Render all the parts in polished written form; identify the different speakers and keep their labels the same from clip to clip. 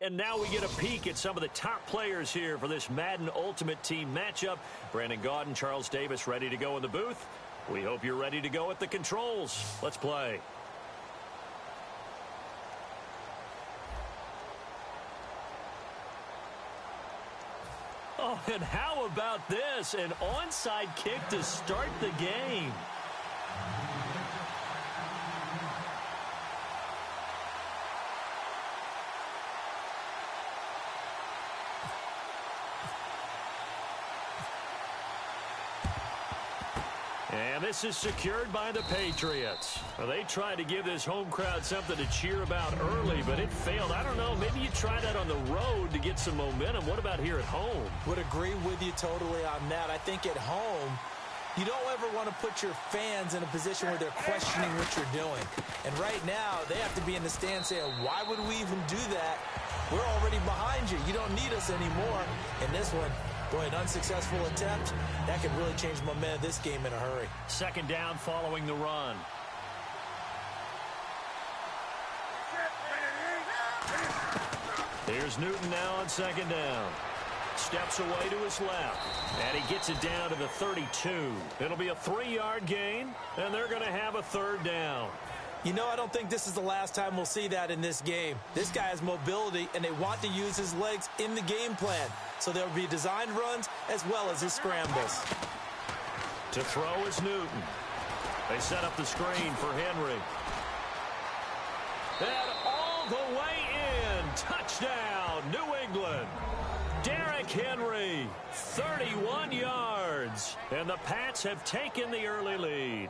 Speaker 1: And now we get a peek at some of the top players here for this Madden Ultimate Team matchup. Brandon Gaudin, Charles Davis ready to go in the booth. We hope you're ready to go at the controls. Let's play. Oh, and how about this? An onside kick to start the game. And this is secured by the Patriots. Well, they tried to give this home crowd something to cheer about early, but it failed. I don't know, maybe you try that on the road to get some momentum. What about here at home?
Speaker 2: Would agree with you totally on that. I think at home, you don't ever want to put your fans in a position where they're questioning what you're doing. And right now, they have to be in the stand saying, why would we even do that? We're already behind you. You don't need us anymore. In this one, boy, an unsuccessful attempt, that could really change the momentum of this game in a hurry.
Speaker 1: Second down following the run. Here's Newton now on second down. Steps away to his left, and he gets it down to the 32. It'll be a 3-yard gain, and they're going to have a third down.
Speaker 2: You know, I don't think this is the last time we'll see that in this game. This guy has mobility, and they want to use his legs in the game plan. So there will be designed runs as well as his scrambles.
Speaker 1: To throw is Newton. They set up the screen for Henry. And all the way in. Touchdown, New England. Derrick Henry, 31 yards. And the Pats have taken the early lead.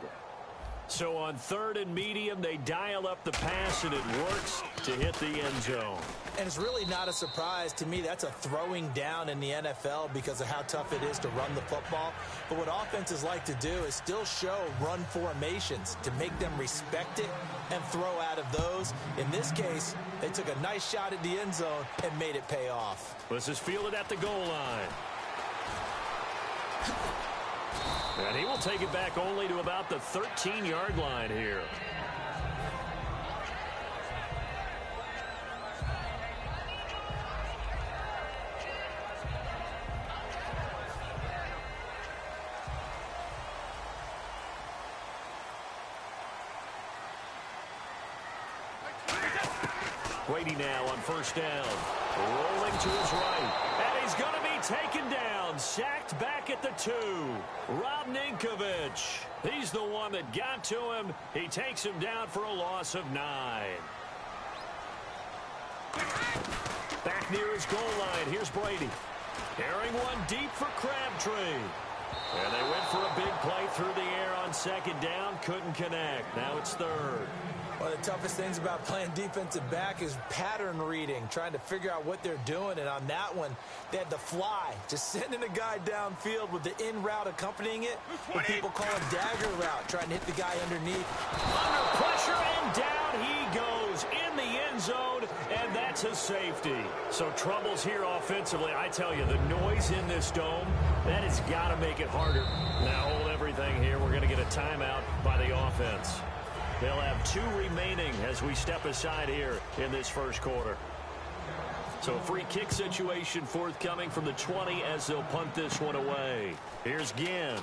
Speaker 1: So on third and medium, they dial up the pass, and it works to hit the end zone.
Speaker 2: And it's really not a surprise to me. That's a throwing down in the NFL because of how tough it is to run the football. But what offenses like to do is still show run formations to make them respect it and throw out of those. In this case, they took a nice shot at the end zone and made it pay off.
Speaker 1: This is fielded at the goal line. And he will take it back only to about the 13-yard line here. Brady now on first down. Rolling to his right. And he's going to be taken down. Sacked back at the 2. Rob Ninkovich. He's the one that got to him. He takes him down for a loss of 9. Back near his goal line. Here's Brady. Carrying one deep for Crabtree. And they went for a big play through the air on second down. Couldn't connect. Now it's third.
Speaker 2: One of the toughest things about playing defensive back is pattern reading, trying to figure out what they're doing. And on that one, they had to fly, just sending a guy downfield with the in route accompanying it. What people call a dagger route, trying to hit the guy underneath.
Speaker 1: Under pressure, and down he goes in the end zone, and that's a safety. So troubles here offensively. I tell you, the noise in this dome, that has got to make it harder. Now hold everything here. We're going to get a timeout by the offense. They'll have 2 remaining as we step aside here in this first quarter. So a free kick situation forthcoming from the 20 as they'll punt this one away. Here's Ginn.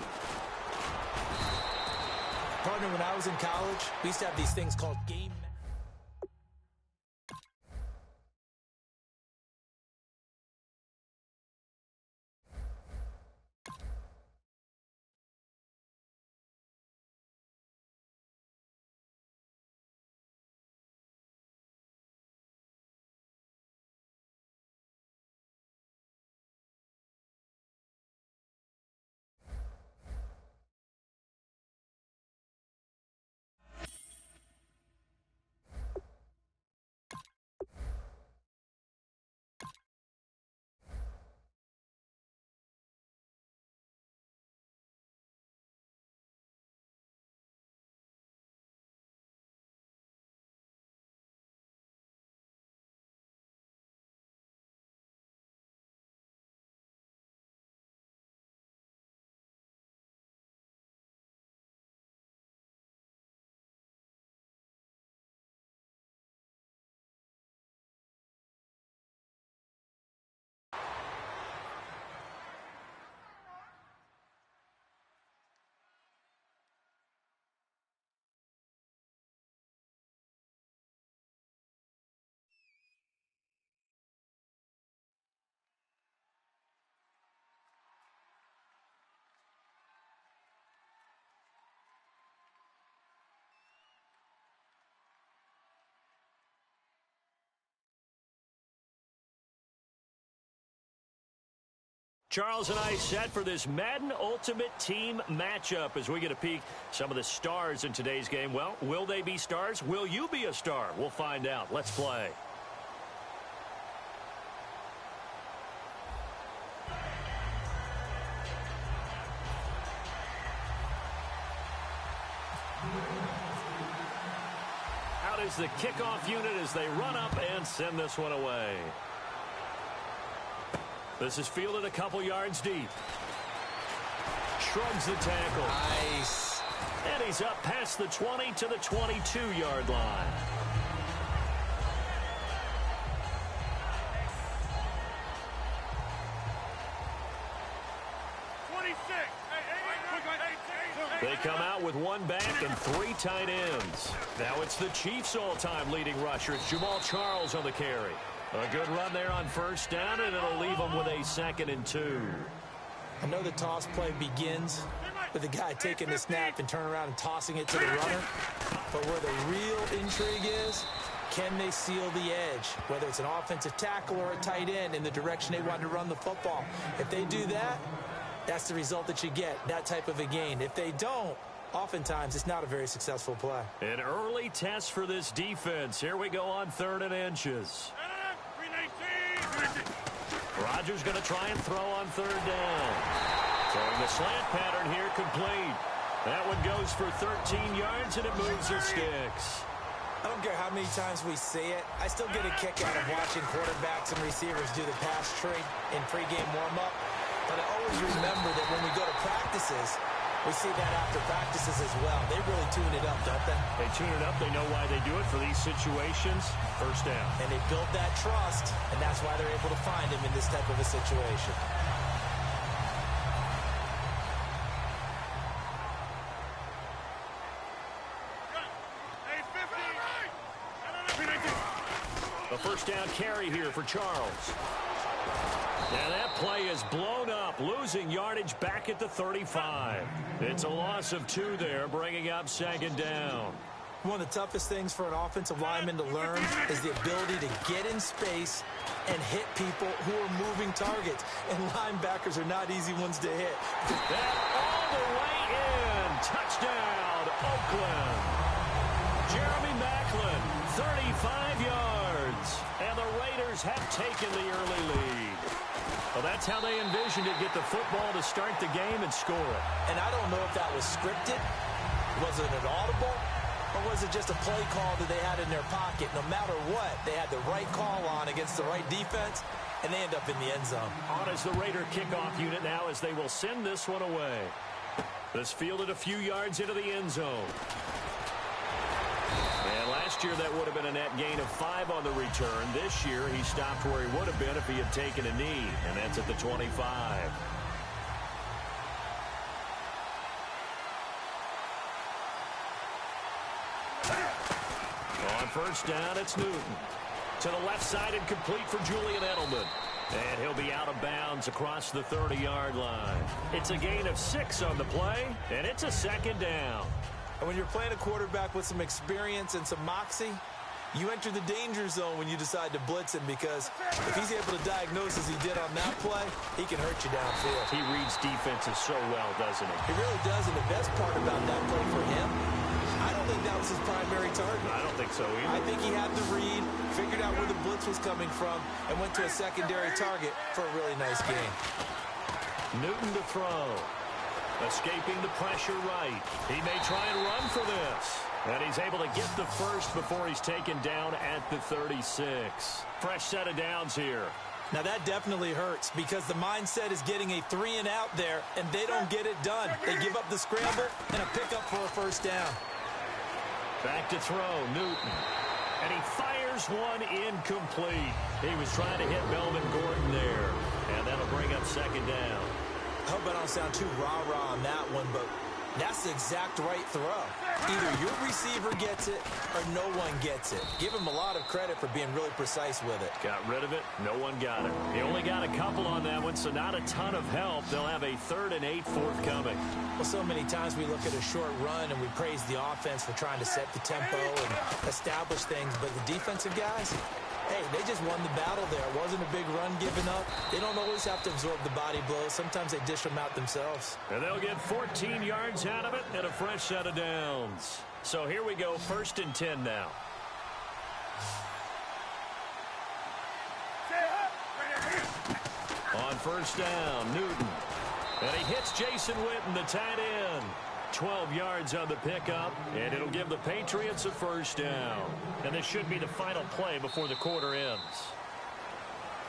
Speaker 2: Partner, when I was in college, we used to have these things called game
Speaker 1: Charles and I set for this Madden Ultimate Team matchup as we get a peek some of the stars in today's game. Well, will they be stars? Will you be a star? We'll find out. Let's play. Out is the kickoff unit as they run up and send this one away. This is fielded a couple yards deep. Shrugs the tackle.
Speaker 2: Nice.
Speaker 1: And he's up past the 20 to the 22-yard line. They come out with one back and three tight ends. Now it's the Chiefs' all-time leading rusher. It's Jamal Charles on the carry. A good run there on first down, and it'll leave them with a 2nd and 2.
Speaker 2: I know the toss play begins with the guy taking the snap and turning around and tossing it to the runner. But where the real intrigue is, can they seal the edge? Whether it's an offensive tackle or a tight end in the direction they want to run the football. If they do that, that's the result that you get, that type of a gain. If they don't, oftentimes it's not a very successful play.
Speaker 1: An early test for this defense. Here we go on 3rd and inches. Rodgers going to try and throw on 3rd down. Throwing the slant pattern here complete. That one goes for 13 yards, and it moves the sticks.
Speaker 2: I don't care how many times we see it. I still get a kick out of watching quarterbacks and receivers do the pass tree in pregame warm-up. But I always remember that when we go to practices, we see that after practices as well. They really tune it up, don't they?
Speaker 1: They tune it up. They know why they do it for these situations. First down.
Speaker 2: And they build that trust, and that's why they're able to find him in this type of a situation.
Speaker 1: A first down carry here for Charles. And that play is blown up, losing yardage back at the 35. It's a loss of 2 there, bringing up 2nd down.
Speaker 2: One of the toughest things for an offensive lineman to learn is the ability to get in space and hit people who are moving targets. And linebackers are not easy ones to hit.
Speaker 1: That all the way in. Touchdown, Oakland. Jeremy Maclin, 35 yards. And the Raiders have taken the early lead. Well, that's how they envisioned it, get the football to start the game and score it.
Speaker 2: And I don't know if that was scripted. Was it an audible? Or was it just a play call that they had in their pocket? No matter what, they had the right call on against the right defense, and they end up in the end zone.
Speaker 1: On is the Raider kickoff unit now as they will send this one away. This fielded a few yards into the end zone. And last year that would have been a net gain of 5 on the return. This year he stopped where he would have been if he had taken a knee, and that's at the 25. On first down, it's Newton. To the left side and complete for Julian Edelman. And he'll be out of bounds across the 30-yard line. It's a gain of 6 on the play, and it's a 2nd down.
Speaker 2: And when you're playing a quarterback with some experience and some moxie, you enter the danger zone when you decide to blitz him, because if he's able to diagnose as he did on that play, he can hurt you downfield.
Speaker 1: He reads defenses so well, doesn't he?
Speaker 2: He really does, and the best part about that play for him, I don't think that was his primary target.
Speaker 1: I don't think so either.
Speaker 2: I think he had the read, figured out where the blitz was coming from, and went to a secondary target for a really nice game.
Speaker 1: Newton to throw. Escaping the pressure right. He may try and run for this. And he's able to get the first before he's taken down at the 36. Fresh set of downs here.
Speaker 2: Now that definitely hurts, because the mindset is getting a 3 and out there, and they don't get it done. They give up the scramble and a pickup for a first down.
Speaker 1: Back to throw, Newton. And he fires one incomplete. He was trying to hit Melvin Gordon there. And that'll bring up 2nd down.
Speaker 2: I hope I don't sound too rah-rah on that one, but that's the exact right throw. Either your receiver gets it or no one gets it. Give him a lot of credit for being really precise with it.
Speaker 1: Got rid of it. No one got it. He only got a couple on that one, so not a ton of help. They'll have a 3rd and 8 forthcoming.
Speaker 2: Well, so many times we look at a short run and we praise the offense for trying to set the tempo and establish things, but the defensive guys, Hey, they just won the battle there. It wasn't a big run given up. They don't always have to absorb the body blows. Sometimes they dish them out themselves.
Speaker 1: And they'll get 14 yards out of it and a fresh set of downs. So here we go, 1st and 10 now. On 1st down, Newton. And he hits Jason Witten, the tight end. 12 yards on the pickup, and it'll give the Patriots a 1st down. And this should be the final play before the quarter ends.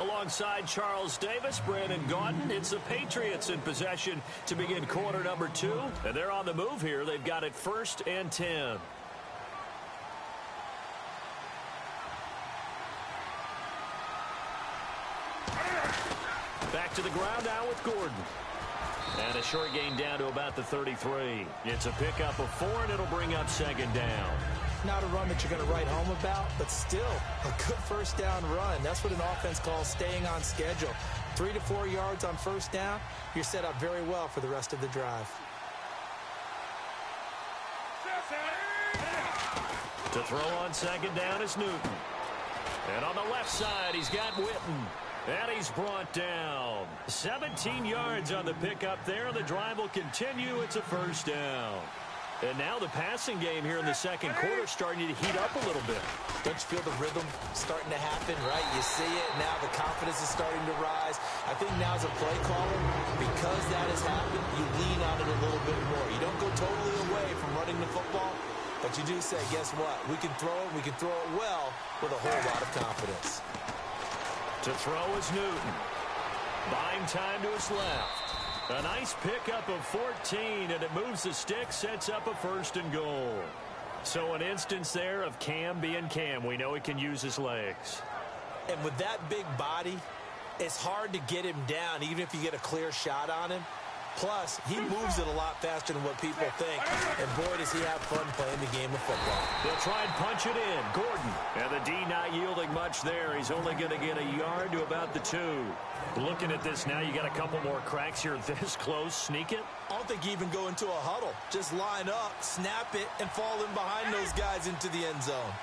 Speaker 1: Alongside Charles Davis, Brandon Gaudin, it's the Patriots in possession to begin quarter number 2. And they're on the move here. They've got it 1st and 10. Back to the ground now with Gordon. And a short gain down to about the 33. It's a pickup of 4, and it'll bring up 2nd down.
Speaker 2: Not a run that you're going to write home about, but still a good 1st down run. That's what an offense calls staying on schedule. 3 to 4 yards on 1st down, you're set up very well for the rest of the drive.
Speaker 1: To throw on 2nd down is Newton. And on the left side, he's got Witten. And he's brought down. 17 yards on the pickup there. The drive will continue. It's a 1st down. And now the passing game here in the 2nd quarter starting to heat up a little bit.
Speaker 2: Don't you feel the rhythm starting to happen, right? You see it. Now the confidence is starting to rise. I think now as a play caller, because that has happened, you lean on it a little bit more. You don't go totally away from running the football, but you do say, guess what? We can throw it. We can throw it well with a whole lot of confidence.
Speaker 1: To throw is Newton. Buying time to his left. A nice pickup of 14, and it moves the stick, sets up a 1st and goal. So an instance there of Cam being Cam. We know he can use his legs.
Speaker 2: And with that big body, it's hard to get him down, even if you get a clear shot on him. Plus, he moves it a lot faster than what people think. And boy, does he have fun playing the game of football.
Speaker 1: They'll try and punch it in. Gordon. And the D not yielding much there. He's only going to get a yard to about the 2. Looking at this now, you got a couple more cracks here this close. Sneak it.
Speaker 2: I don't think you even go into a huddle. Just line up, snap it, and fall in behind those guys into the end zone.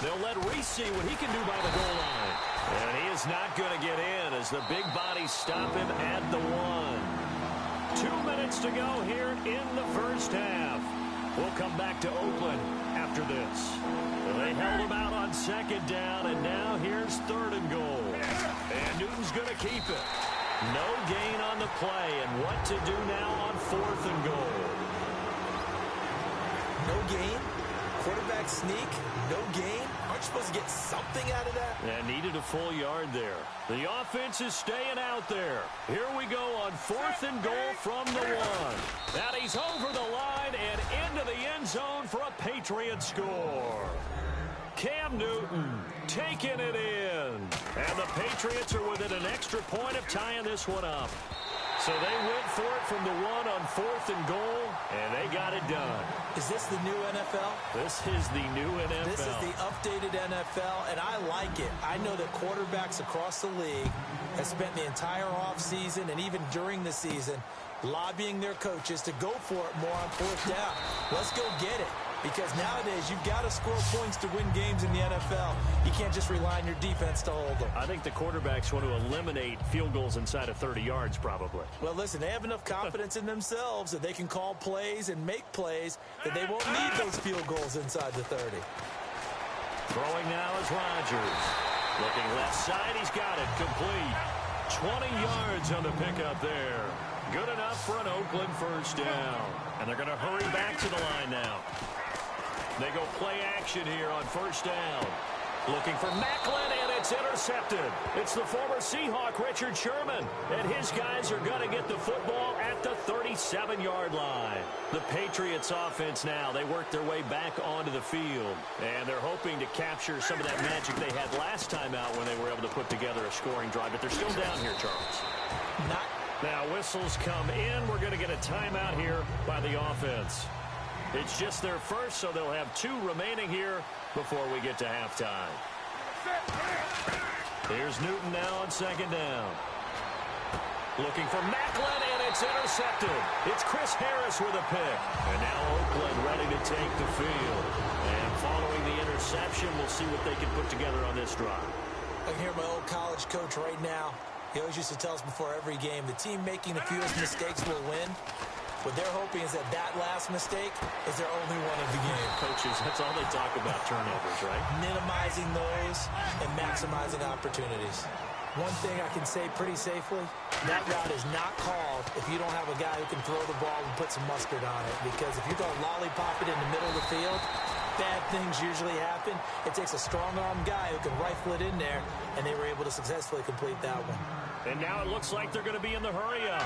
Speaker 1: They'll let Reese see what he can do by the goal line. And he is not going to get in as the big bodies stop him at the 1. 2 minutes to go here in the 1st half. We'll come back to Oakland after this. They held him out on 2nd down, and now here's 3rd and goal. And Newton's going to keep it. No gain on the play, and what to do now on 4th and goal.
Speaker 2: No gain? Quarterback sneak? No gain? Aren't you supposed to get something out of that?
Speaker 1: And needed a full yard there. The offense is staying out there. Here we go on 4th and goal from the 1. And he's over the line and into the end zone for a Patriot score. Cam Newton taking it in. And the Patriots are within an extra point of tying this one up. So they went for it from the 1 on 4th and goal, and they got it done.
Speaker 2: Is this the new NFL?
Speaker 1: This is the new NFL.
Speaker 2: This is the updated NFL, and I like it. I know that quarterbacks across the league have spent the entire offseason and even during the season lobbying their coaches to go for it more on 4th down. Let's go get it. Because nowadays, you've got to score points to win games in the NFL. You can't just rely on your defense to hold them.
Speaker 1: I think the quarterbacks want to eliminate field goals inside of 30 yards, probably.
Speaker 2: Well, listen, they have enough confidence in themselves that they can call plays and make plays that they won't need those field goals inside the 30.
Speaker 1: Throwing now is Rodgers. Looking left side, he's got it. Complete. 20 yards on the pickup there. Good enough for an Oakland 1st down. And they're going to hurry back to the line now. They go play action here on 1st down. Looking for Macklin, and it's intercepted. It's the former Seahawk, Richard Sherman. And his guys are going to get the football at the 37-yard line. The Patriots offense now, they work their way back onto the field. And they're hoping to capture some of that magic they had last time out when they were able to put together a scoring drive. But they're still down here, Charles. Now whistles come in. We're going to get a timeout here by the offense. It's just their first, so they'll have 2 remaining here before we get to halftime. Here's Newton now on 2nd down. Looking for Macklin, and It's intercepted. It's Chris Harris with a pick. And now Oakland ready to take the field. And following the interception, we'll see what they can put together on this drive.
Speaker 2: I can hear my old college coach right now. He always used to tell us before every game, the team making the fewest mistakes will win. What they're hoping is that last mistake is their only one of the game.
Speaker 1: Coaches, that's all they talk about, turnovers, right?
Speaker 2: Minimizing those and maximizing opportunities. One thing I can say pretty safely, that route is not called if you don't have a guy who can throw the ball and put some mustard on it. Because if you're going to lollipop it in the middle of the field, bad things usually happen. It takes a strong-arm guy who can rifle it in there, and they were able to successfully complete that one.
Speaker 1: And now it looks like they're going to be in the hurry-up.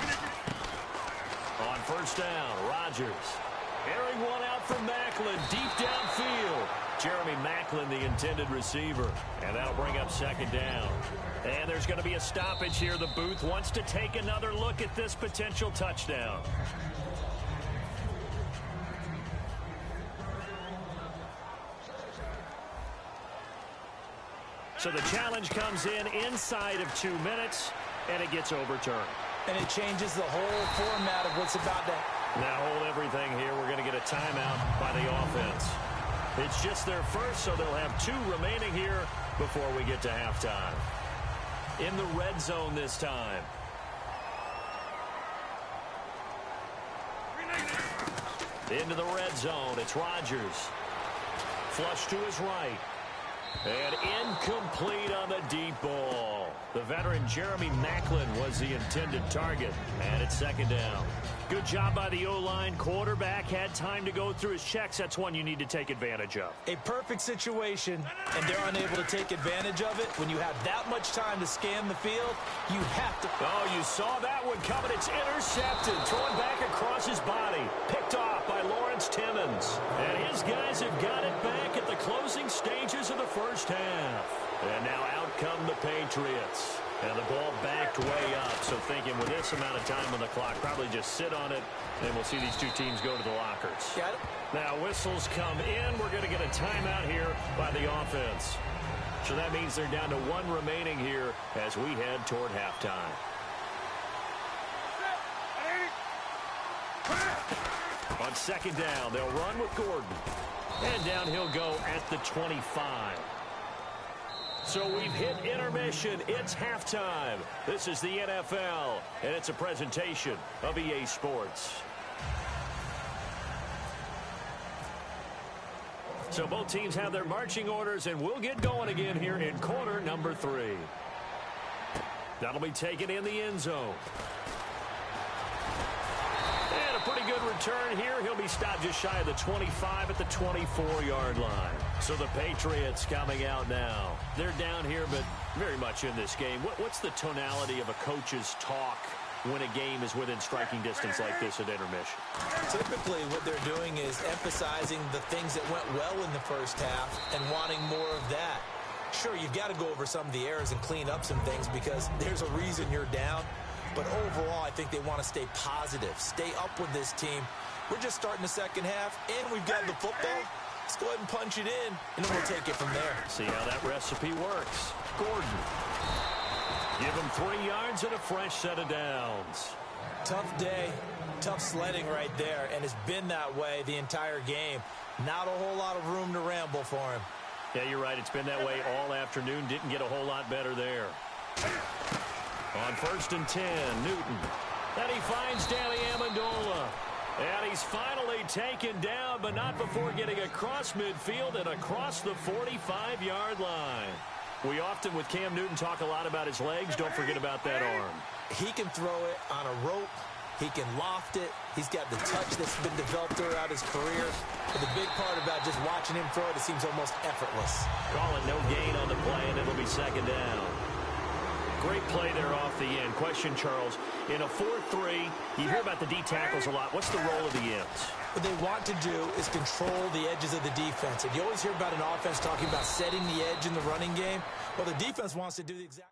Speaker 1: On first down, Rodgers. Airing one out from Macklin, deep downfield. Jeremy Macklin, the intended receiver. And that'll bring up second down. And there's going to be a stoppage here. The booth wants to take another look at this potential touchdown. So the challenge comes in inside of 2 minutes, and it gets overturned.
Speaker 2: And it changes the whole format of what's about to.
Speaker 1: Now hold everything here. We're going to get a timeout by the offense. It's just their first, so they'll have 2 remaining here before we get to halftime. In the red zone this time. Into the red zone. It's Rodgers. Flush to his right. And incomplete on the deep ball. The veteran Jeremy Macklin was the intended target. And it's second down. Good job by the O-line. Quarterback had time to go through his checks. That's one you need to take advantage of.
Speaker 2: A perfect situation, and they're unable to take advantage of it. When you have that much time to scan the field, you have to.
Speaker 1: Oh, you saw that one coming. It's intercepted. Thrown back across his body. Picked off by Lawrence Timmons. And his guys have got it back at the closing stages of the first half. And now out come the Patriots. And the ball backed way up. So thinking with this amount of time on the clock, probably just sit on it, and we'll see these 2 teams go to the lockers.
Speaker 2: Got it.
Speaker 1: Now whistles come in. We're going to get a timeout here by the offense. So that means they're down to 1 remaining here as we head toward halftime. On second down, they'll run with Gordon. And down he'll go at the 25. So we've hit intermission. It's halftime. This is the NFL, and it's a presentation of EA Sports. So both teams have their marching orders, and we'll get going again here in quarter number 3. That'll be taken in the end zone. And a pretty good return here. He'll be stopped just shy of the 25 at the 24-yard line. So the Patriots coming out now. They're down here, but very much in this game. What's the tonality of a coach's talk when a game is within striking distance like this at intermission?
Speaker 2: Typically, what they're doing is emphasizing the things that went well in the first half and wanting more of that. Sure, you've got to go over some of the errors and clean up some things because there's a reason you're down. But overall, I think they want to stay positive, stay up with this team. We're just starting the second half, and we've got the football. Let's go ahead and punch it in, and then we'll take it from there.
Speaker 1: See how that recipe works. Gordon. Give him 3 yards and a fresh set of downs.
Speaker 2: Tough day, tough sledding right there, and it's been that way the entire game. Not a whole lot of room to ramble for him.
Speaker 1: Yeah, you're right. It's been that way all afternoon. Didn't get a whole lot better there. On first and 10, Newton. And he finds Danny Amendola. And he's finally taken down, but not before getting across midfield and across the 45-yard line. We often, with Cam Newton, talk a lot about his legs. Don't forget about that arm.
Speaker 2: He can throw it on a rope. He can loft it. He's got the touch that's been developed throughout his career. But the big part about just watching him throw it seems almost effortless.
Speaker 1: Call it no gain on the play, and it'll be second down. Great play there off the end. Question, Charles, in a 4-3, you hear about the D tackles a lot. What's the role of the ends?
Speaker 2: What they want to do is control the edges of the defense. And you always hear about an offense talking about setting the edge in the running game. Well, the defense wants to do the exact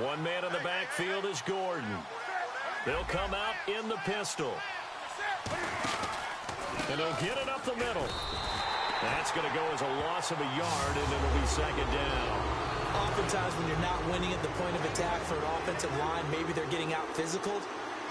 Speaker 1: One man in the backfield is Gordon. They'll come out in the pistol. And they'll get it up the middle. That's going to go as a loss of a yard, and it'll be second down.
Speaker 2: Oftentimes when you're not winning at the point of attack for an offensive line, maybe they're getting out physical.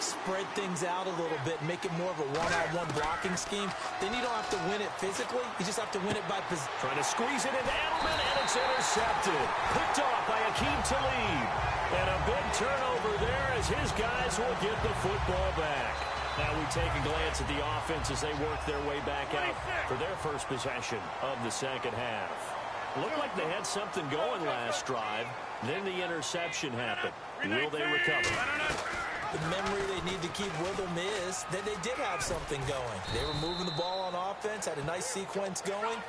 Speaker 2: Spread things out a little bit, make it more of a one-on-one blocking scheme. Then you don't have to win it physically. You just have to win it by position.
Speaker 1: Trying to squeeze it into Edelman, and it's intercepted. Picked off by Akeem Talib. And a big turnover there as his guys will get the football back. Now we take a glance at the offense as they work their way back out for their first possession of the second half. Looked like they had something going last drive. Then the interception happened. Will they recover?
Speaker 2: The memory they need to keep with them is that they did have something going. They were moving the ball on offense, had a nice sequence going.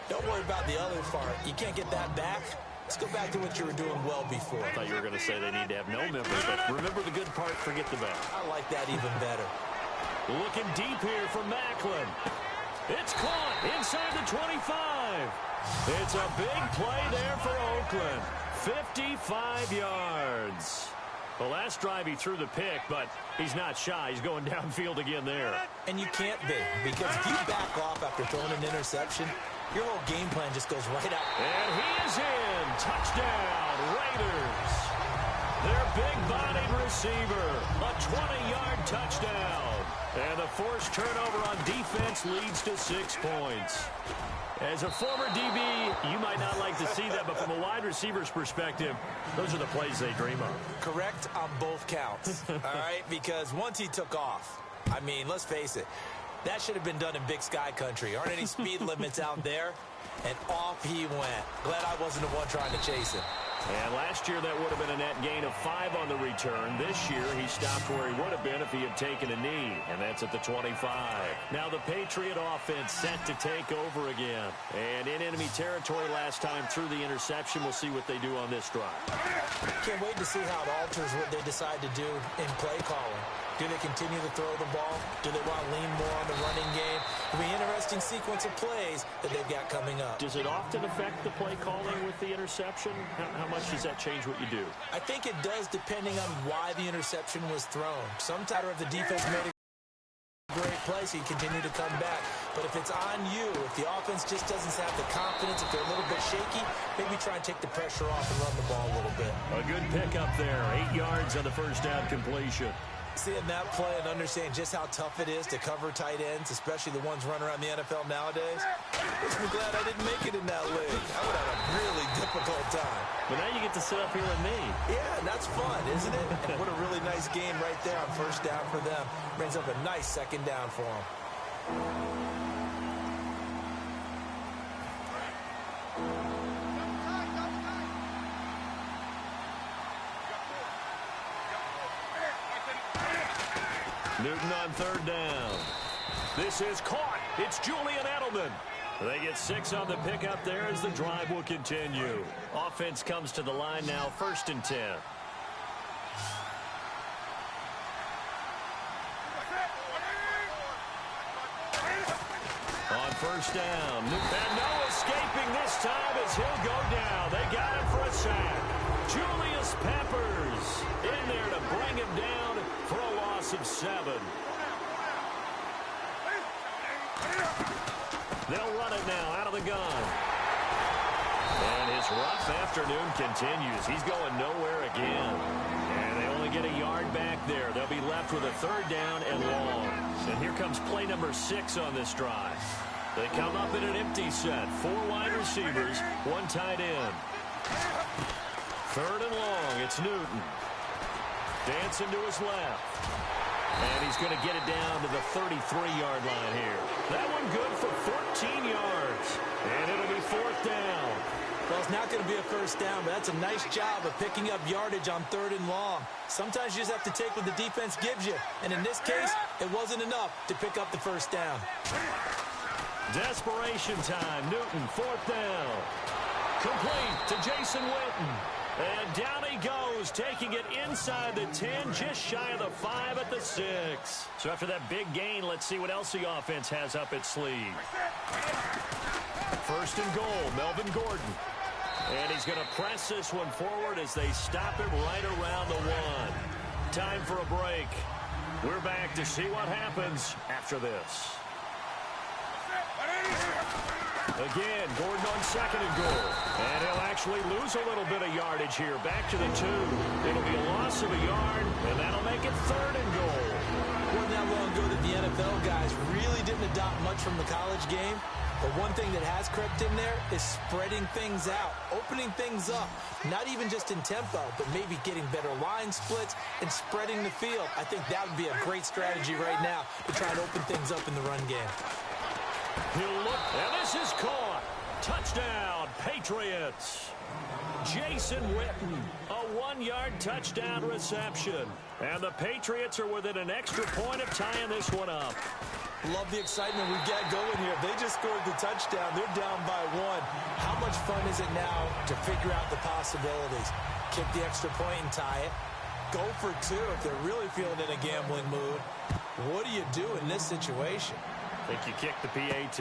Speaker 2: Don't worry about the other part. You can't get that back. Let's go back to what you were doing well before.
Speaker 1: I thought you were going to say they need to have no memory, but remember the good part, forget the bad.
Speaker 2: I like that even better.
Speaker 1: Looking deep here for Macklin. It's caught inside the 25. It's a big play there for Oakland. 55 yards. The last drive he threw the pick, but he's not shy. He's going downfield again there.
Speaker 2: And you can't be, because if you back off after throwing an interception, your whole game plan just goes right out.
Speaker 1: And he is in. Touchdown, Raiders. Their big-bodied receiver. A 20-yard touchdown. And the forced turnover on defense leads to 6 points. As a former DB, you might not like to see that, but from a wide receiver's perspective, those are the plays they dream of.
Speaker 2: Correct on both counts, all right? Because once he took off, I mean, let's face it, that should have been done in Big Sky Country. Aren't any speed limits out there? And off he went. Glad I wasn't the one trying to chase him.
Speaker 1: And last year, that would have been a net gain of 5 on the return. This year, he stopped where he would have been if he had taken a knee, and that's at the 25. Now the Patriot offense set to take over again. And in enemy territory last time through the interception. We'll see what they do on this drive.
Speaker 2: Can't wait to see how it alters what they decide to do in play calling. Do they continue to throw the ball? Do they want to lean more on the running game? It'll be an interesting sequence of plays that they've got coming up.
Speaker 1: Does it often affect the play calling with the interception? How much does that change what you do?
Speaker 2: I think it does, depending on why the interception was thrown. Sometimes if the defense made a great play, so you continue to come back. But if it's on you, if the offense just doesn't have the confidence, if they're a little bit shaky, maybe try and take the pressure off and run the ball a little bit.
Speaker 1: A good pickup there. 8 yards on the first down completion.
Speaker 2: Seeing that play and understand just how tough it is to cover tight ends, especially the ones running around the NFL nowadays, makes me glad I didn't make it in that league. I would have a really difficult time.
Speaker 1: But now you get to sit up here with me.
Speaker 2: Yeah, and that's fun, isn't it? And what a really nice game right there on first down for them. Brings up a nice second down for them.
Speaker 1: Newton on third down. This is caught. It's Julian Edelman. They get 6 on the pickup there as the drive will continue. Offense comes to the line now, 1st and 10. On first down. And no escaping this time as he'll go down. They got him for a sack. Julius Peppers in there to bring him down for a loss of 7. They'll run it now out of the gun. And his rough afternoon continues. He's going nowhere again. And they only get a yard back there. They'll be left with a 3rd down and long. And here comes play number 6 on this drive. They come up in an empty set. 4 wide receivers, 1 tight end. 3rd and long. It's Newton. Dancing to his left. And he's going to get it down to the 33-yard line here. That one good for 14 yards. And it'll be 4th down.
Speaker 2: Well, it's not going to be a first down, but that's a nice job of picking up yardage on 3rd and long. Sometimes you just have to take what the defense gives you. And in this case, it wasn't enough to pick up the first down.
Speaker 1: Desperation time. Newton, 4th down. Complete to Jason Witten. And down he goes, taking it inside the 10, just shy of the 5 at the 6. So after that big gain, let's see what else the offense has up its sleeve. 1st and goal, Melvin Gordon. And he's going to press this one forward as they stop it right around the 1. Time for a break. We're back to see what happens after this. Again, Gordon on 2nd and goal. And he'll actually lose a little bit of yardage here. Back to the 2. It'll be a loss of a yard, and that'll make it 3rd and goal.
Speaker 2: Wasn't that long ago that the NFL guys really didn't adopt much from the college game. But one thing that has crept in there is spreading things out, opening things up, not even just in tempo, but maybe getting better line splits and spreading the field. I think that would be a great strategy right now to try and open things up in the run game.
Speaker 1: He'll look, and this is caught. Touchdown, Patriots. Jason Witten, a 1-yard touchdown reception. And the Patriots are within an extra point of tying this one up.
Speaker 2: Love the excitement we've got going here. If they just scored the touchdown, they're down by 1. How much fun is it now to figure out the possibilities? Kick the extra point and tie it. Go for 2 if they're really feeling in a gambling mood. What do you do in this situation?
Speaker 1: I think you kick the PAT.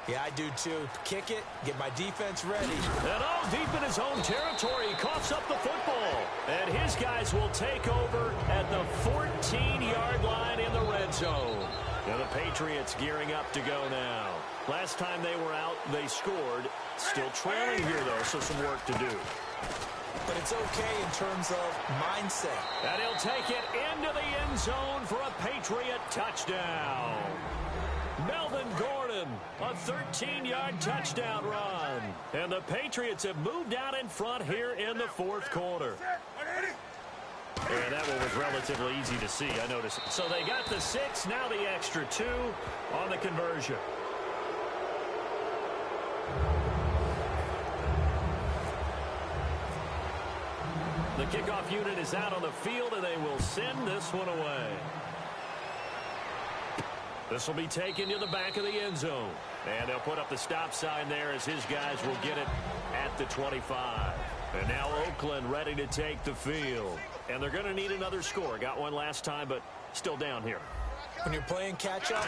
Speaker 2: Yeah, I do too. Kick it, get my defense ready.
Speaker 1: And deep in his own territory, he coughs up the football. And his guys will take over at the 14-yard line in the red zone. Now the Patriots gearing up to go now. Last time they were out, they scored. Still trailing here, though, so some work to do.
Speaker 2: But it's okay in terms of mindset.
Speaker 1: And he'll take it into the end zone for a Patriot touchdown. Melvin Gordon, a 13-yard touchdown run. And the Patriots have moved out in front here in the 4th quarter. And that one was relatively easy to see, I noticed. So they got the 6, now the extra 2 on the conversion. The kickoff unit is out on the field, and they will send this one away. This will be taken to the back of the end zone. And they'll put up the stop sign there as his guys will get it at the 25. And now Oakland ready to take the field. And they're going to need another score. Got one last time, but still down here.
Speaker 2: When you're playing catch-up,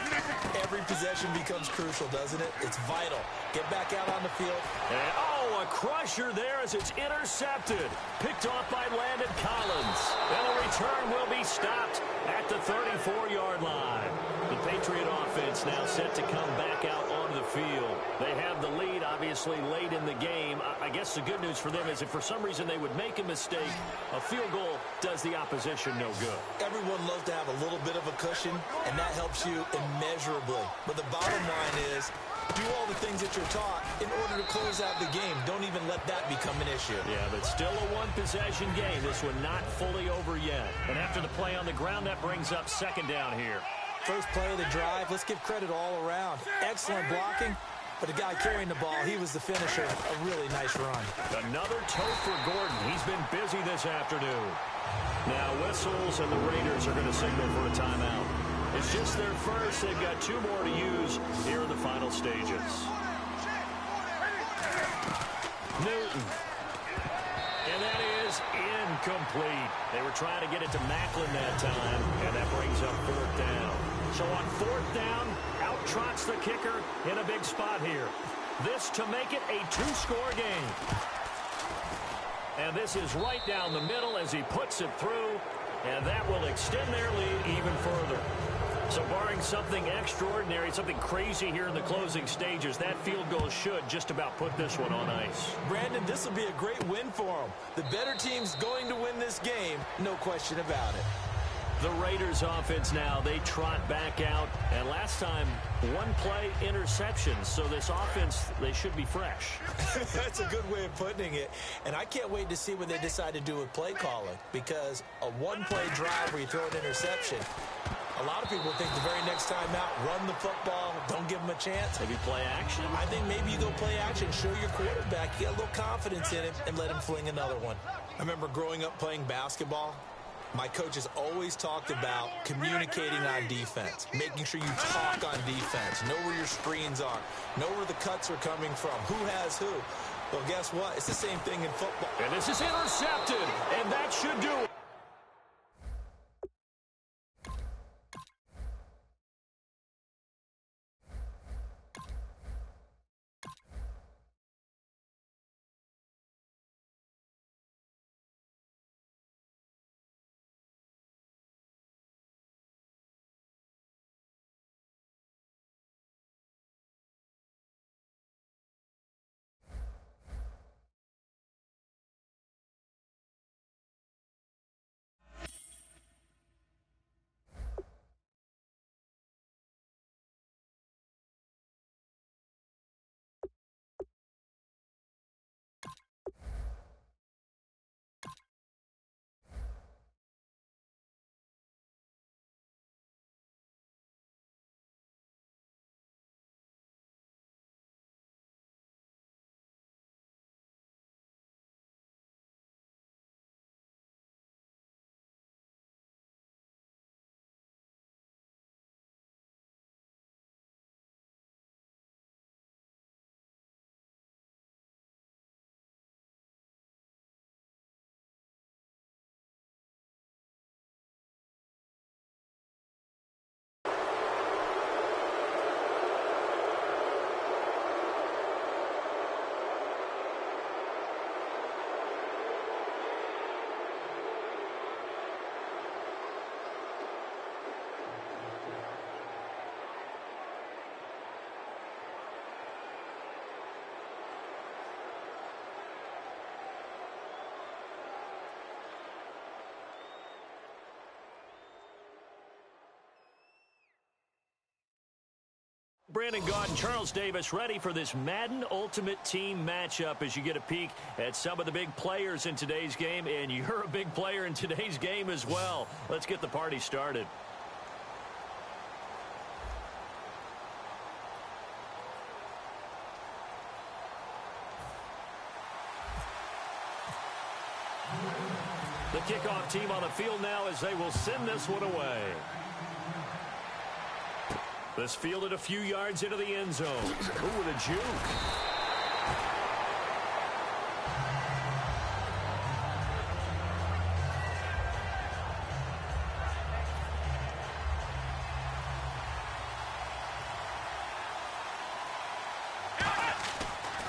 Speaker 2: every possession becomes crucial, doesn't it? It's vital. Get back out on the field.
Speaker 1: And, a crusher there as it's intercepted. Picked off by Landon Collins. And the return will be stopped at the 34-yard line. The Patriot offense now set to come back out onto the field. They have the lead, obviously, late in the game. I guess the good news for them is if for some reason they would make a mistake, a field goal does the opposition no good.
Speaker 2: Everyone loves to have a little bit of a cushion, and that helps you immeasurably. But the bottom line is, do all the things that you're taught in order to close out the game. Don't even let that become an issue.
Speaker 1: Yeah, but still a one-possession game. This one not fully over yet. And after the play on the ground, that brings up 2nd down here.
Speaker 2: First play of the drive, let's give credit all around. Excellent blocking, but the guy carrying the ball, he was the finisher. A really nice run.
Speaker 1: Another toe for Gordon. He's been busy this afternoon. Now whistles, and the Raiders are going to signal for a timeout. It's just their first. They've got 2 more to use here in the final stages. Newton. And that is incomplete. They were trying to get it to Macklin that time, and that brings up 4th down. So on 4th down, out trots the kicker in a big spot here. This to make it a 2-score game. And this is right down the middle as he puts it through, and that will extend their lead even further. So barring something extraordinary, something crazy here in the closing stages, that field goal should just about put this one on ice.
Speaker 2: Brandon, this will be a great win for them. The better team's going to win this game, no question about it.
Speaker 1: The Raiders offense now, they trot back out. And last time, 1 play interception. So this offense, they should be fresh.
Speaker 2: That's a good way of putting it. And I can't wait to see what they decide to do with play calling. Because a 1-play drive where you throw an interception, a lot of people think the very next time out, run the football, don't give them a chance.
Speaker 1: Maybe play action?
Speaker 2: I think maybe you go play action, show your quarterback, get a little confidence in him, and let him fling another one. I remember growing up playing basketball. My coaches always talked about communicating on defense, making sure you talk on defense, know where your screens are, know where the cuts are coming from, who has who. Well, guess what? It's the same thing in football.
Speaker 1: And this is intercepted, and that should do it. Brandon Gaud and Charles Davis ready for this Madden Ultimate Team matchup as you get a peek at some of the big players in today's game, and you're a big player in today's game as well. Let's get the party started. The kickoff team on the field now as they will send this one away. This fielded a few yards into the end zone. Ooh, with a juke.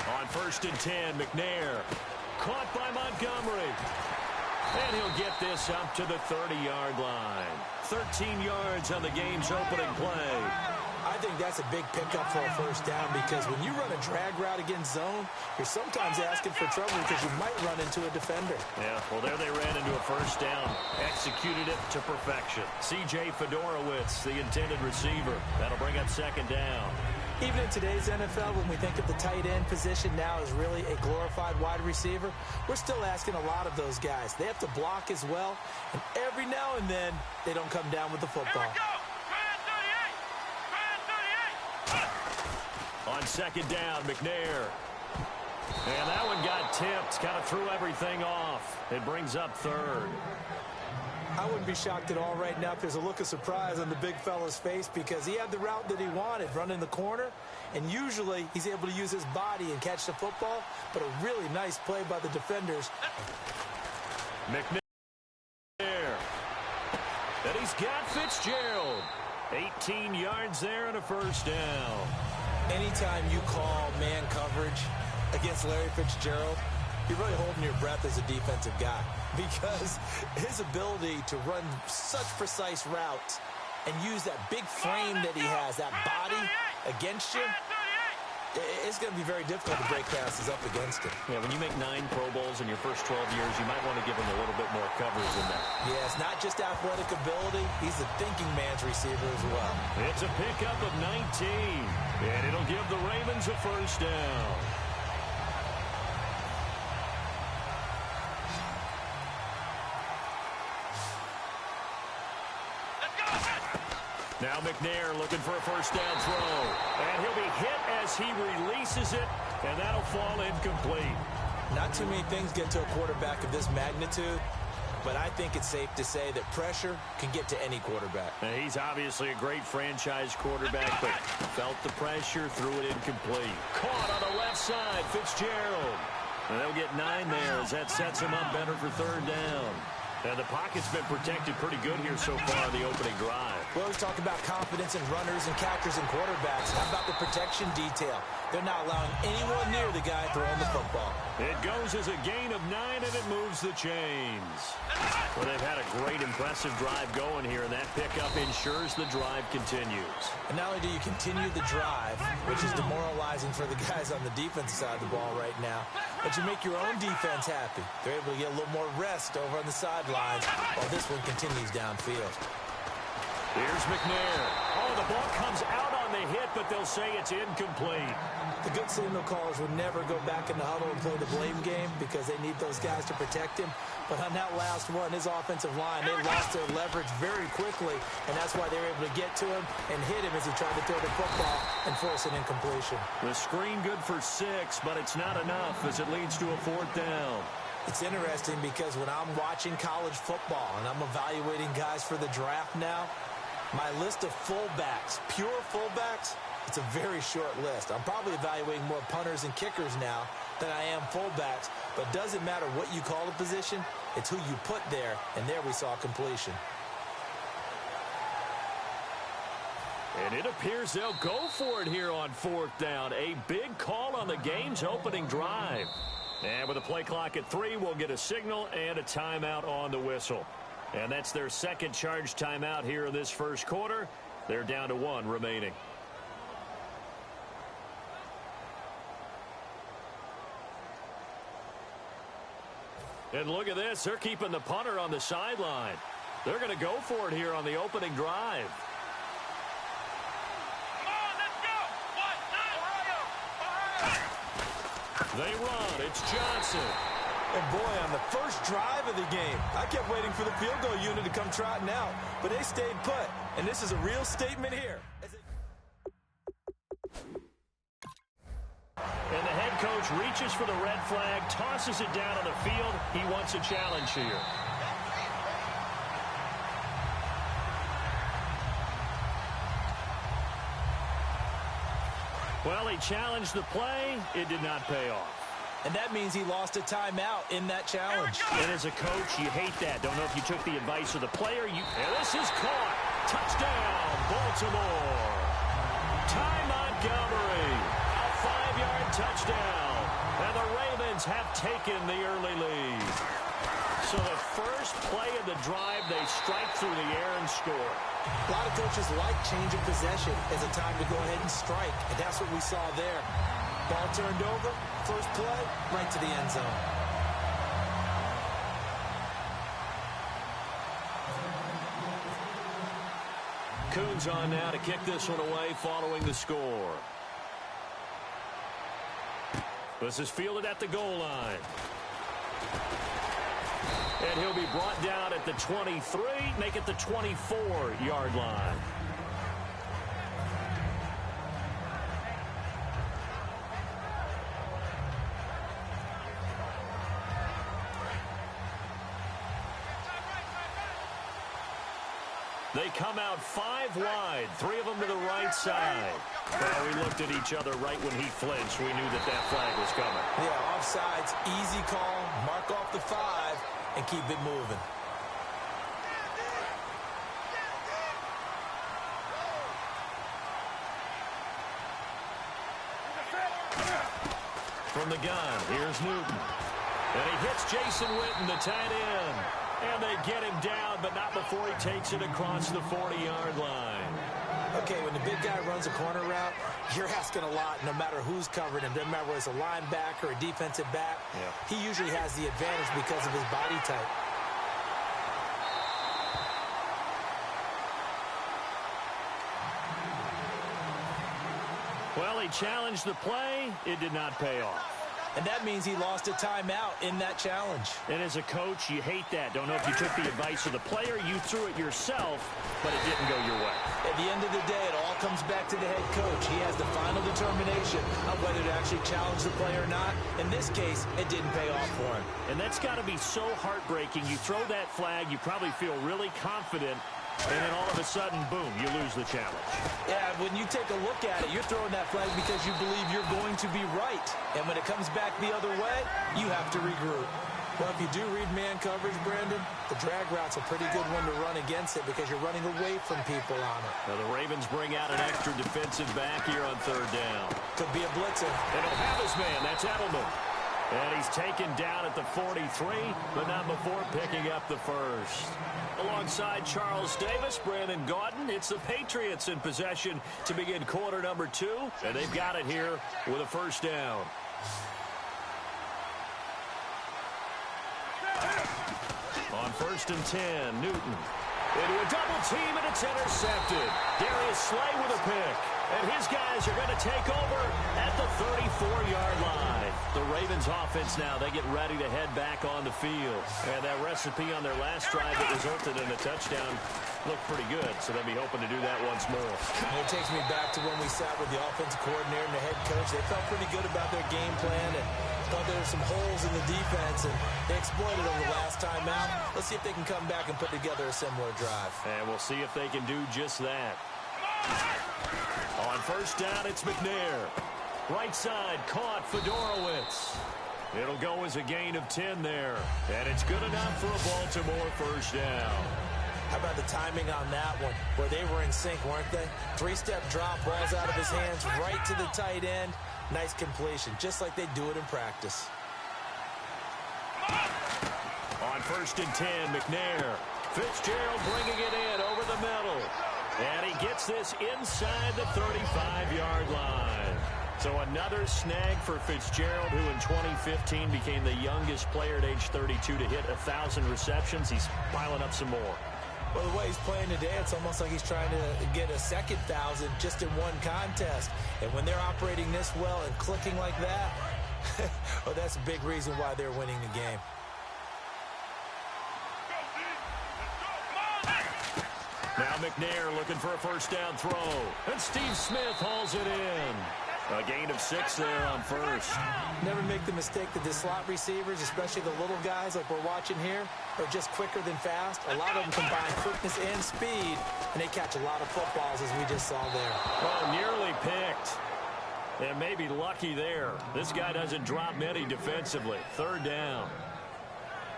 Speaker 1: On 1st and 10, McNair. Caught by Montgomery. And he'll get this up to the 30-yard line. 13 yards on the game's opening play.
Speaker 2: I think that's a big pickup for a first down because when you run a drag route against zone, you're sometimes asking for trouble because you might run into a defender.
Speaker 1: Yeah, well, there they ran into a first down. Executed it to perfection. C.J. Fedorowicz, the intended receiver. That'll bring up 2nd down.
Speaker 2: Even in today's NFL, when we think of the tight end position now as really a glorified wide receiver, we're still asking a lot of those guys. They have to block as well, and every now and then, they don't come down with the football.
Speaker 1: On 2nd down, McNair. And that one got tipped, kind of threw everything off. It brings up 3rd.
Speaker 2: I wouldn't be shocked at all right now if there's a look of surprise on the big fella's face because he had the route that he wanted, running the corner, and usually he's able to use his body and catch the football, but a really nice play by the defenders.
Speaker 1: McNair. And he's got Fitzgerald. 18 yards there and a first down.
Speaker 2: Anytime you call man coverage against Larry Fitzgerald, you're really holding your breath as a defensive guy because his ability to run such precise routes and use that big frame that he has, that body against you, it's going to be very difficult to break passes up against him.
Speaker 1: Yeah, when you make 9 Pro Bowls in your first 12 years, you might want to give him a little bit more coverage than that.
Speaker 2: Yeah, it's not just athletic ability. He's a thinking man's receiver as well.
Speaker 1: It's a pickup of 19, and it'll give the Ravens a first down. Now McNair looking for a first down throw. And he'll be hit as he releases it, and that'll fall incomplete.
Speaker 2: Not too many things get to a quarterback of this magnitude, but I think it's safe to say that pressure can get to any quarterback.
Speaker 1: Now, he's obviously a great franchise quarterback, but felt the pressure, threw it incomplete. Caught on the left side, Fitzgerald. And they'll get 9 there as that sets him up better for 3rd down. And the pocket's been protected pretty good here so far in the opening drive.
Speaker 2: We always talk about confidence in runners and catchers and quarterbacks. How about the protection detail? They're not allowing anyone near the guy throwing the football.
Speaker 1: It goes as a gain of 9, and it moves the chains. Well, they've had a great, impressive drive going here, and that pickup ensures the drive continues.
Speaker 2: And not only do you continue the drive, which is demoralizing for the guys on the defensive side of the ball right now, but you make your own defense happy. They're able to get a little more rest over on the sidelines while this one continues downfield.
Speaker 1: Here's McNair. Oh, the ball comes out on the hit, but they'll say it's incomplete.
Speaker 2: The good signal callers would never go back in the huddle and play the blame game because they need those guys to protect him. But on that last one, his offensive line, they lost their leverage very quickly, and that's why they were able to get to him and hit him as he tried to throw the football and force an incompletion.
Speaker 1: The screen good for 6, but it's not enough as it leads to a 4th down.
Speaker 2: It's interesting because when I'm watching college football and I'm evaluating guys for the draft now, my list of fullbacks, pure fullbacks, it's a very short list. I'm probably evaluating more punters and kickers now than I am fullbacks, but it doesn't matter what you call the position, it's who you put there, and there we saw completion.
Speaker 1: And it appears they'll go for it here on 4th down. A big call on the game's opening drive. And with a play clock at 3, we'll get a signal and a timeout on the whistle. And that's their second charge timeout here in this first quarter. They're down to 1 remaining. And look at this. They're keeping the punter on the sideline. They're going to go for it here on the opening drive.
Speaker 3: Come on, let's go.
Speaker 1: They run. It's Johnson.
Speaker 2: And boy, on the first drive of the game, I kept waiting for the field goal unit to come trotting out, but they stayed put. And this is a real statement here.
Speaker 1: And the head coach reaches for the red flag, tosses it down on the field. He wants a challenge here. Well, he challenged the play. It did not pay off.
Speaker 2: And that means he lost a timeout in that challenge.
Speaker 1: And as a coach, you hate that. Don't know if you took the advice of the player. And this is caught. Touchdown, Baltimore. Ty Montgomery. A 5-yard touchdown. And the Ravens have taken the early lead. So the first play of the drive, they strike through the air and score.
Speaker 2: A lot of coaches like change of possession as a time to go ahead and strike. And that's what we saw there. Ball turned over, first play, right to the end zone.
Speaker 1: Coons on now to kick this one away following the score. This is fielded at the goal line. And he'll be brought down at the 23, make it the 24-yard line. They come out 5 wide, 3 of them to the right side. Well, we looked at each other right when he flinched. We knew that that flag was coming.
Speaker 2: Yeah, offsides, easy call, mark off the 5, and keep it moving.
Speaker 1: From the gun, here's Newton. And he hits Jason Witten, the tight end. And they get him down, but not before he takes it across the 40-yard line.
Speaker 2: Okay, when the big guy runs a corner route, you're asking a lot no matter who's covering him. Doesn't matter whether it's a linebacker or a defensive back. Yeah. He usually has the advantage because of his body type.
Speaker 1: Well, he challenged the play. It did not pay off.
Speaker 2: And that means he lost a timeout in that challenge.
Speaker 1: And as a coach, you hate that. Don't know if you took the advice of the player. You threw it yourself, but it didn't go your way.
Speaker 2: At the end of the day, it all comes back to the head coach. He has the final determination of whether to actually challenge the play or not. In this case, it didn't pay off for him.
Speaker 1: And that's got to be so heartbreaking. You throw that flag, you probably feel really confident, and then all of a sudden, boom, you lose the challenge.
Speaker 2: Yeah, when you take a look at it, you're throwing that flag because you believe you're going to be right. And when it comes back the other way, you have to regroup. Well, if you do read man coverage, Brandon, the drag route's a pretty good one to run against it because you're running away from people on it.
Speaker 1: Now the Ravens bring out an extra defensive back here on 3rd down.
Speaker 2: Could be a blitzer.
Speaker 1: And he'll have his man. That's Edelman. And he's taken down at the 43, but not before picking up the first. Alongside Charles Davis, Brandon Gaudin, it's the Patriots in possession to begin quarter number 2, and they've got it here with a first down. On 1st and 10, Newton. Into a double team, and it's intercepted. Darius Slay with a pick. And his guys are going to take over at the 34-yard line. The Ravens offense now, they get ready to head back on the field. And that recipe on their last drive that resulted in a touchdown looked pretty good, so they'll be hoping to do that once more.
Speaker 2: It takes me back to when we sat with the offensive coordinator and the head coach. They felt pretty good about their game plan and thought there were some holes in the defense, and they exploited them the last time out. Let's see if they can come back and put together a similar drive.
Speaker 1: And we'll see if they can do just that. On 1st down, it's McNair. Right side, caught Fedorowicz. It'll go as a gain of 10 there. And it's good enough for a Baltimore first down.
Speaker 2: How about the timing on that one, where they were in sync, weren't they? 3-step drop, ball's out of his hands, right to the tight end. Nice completion, just like they do it in practice.
Speaker 1: On 1st and 10, McNair. Fitzgerald bringing it in over the middle. And he gets this inside the 35-yard line. So another snag for Fitzgerald, who in 2015 became the youngest player at age 32 to hit 1,000 receptions. He's piling up some more.
Speaker 2: Well, the way he's playing today, it's almost like he's trying to get a second 1,000 just in one contest. And when they're operating this well and clicking like that, Well, that's a big reason why they're winning the game.
Speaker 1: Now McNair looking for a first down throw. And Steve Smith hauls it in. A gain of 6 there on first.
Speaker 2: Never make the mistake that the slot receivers, especially the little guys like we're watching here, are just quicker than fast. A lot of them combine quickness and speed, and they catch a lot of footballs, as we just saw there.
Speaker 1: Oh, nearly picked. And maybe lucky there. This guy doesn't drop many defensively. Third down.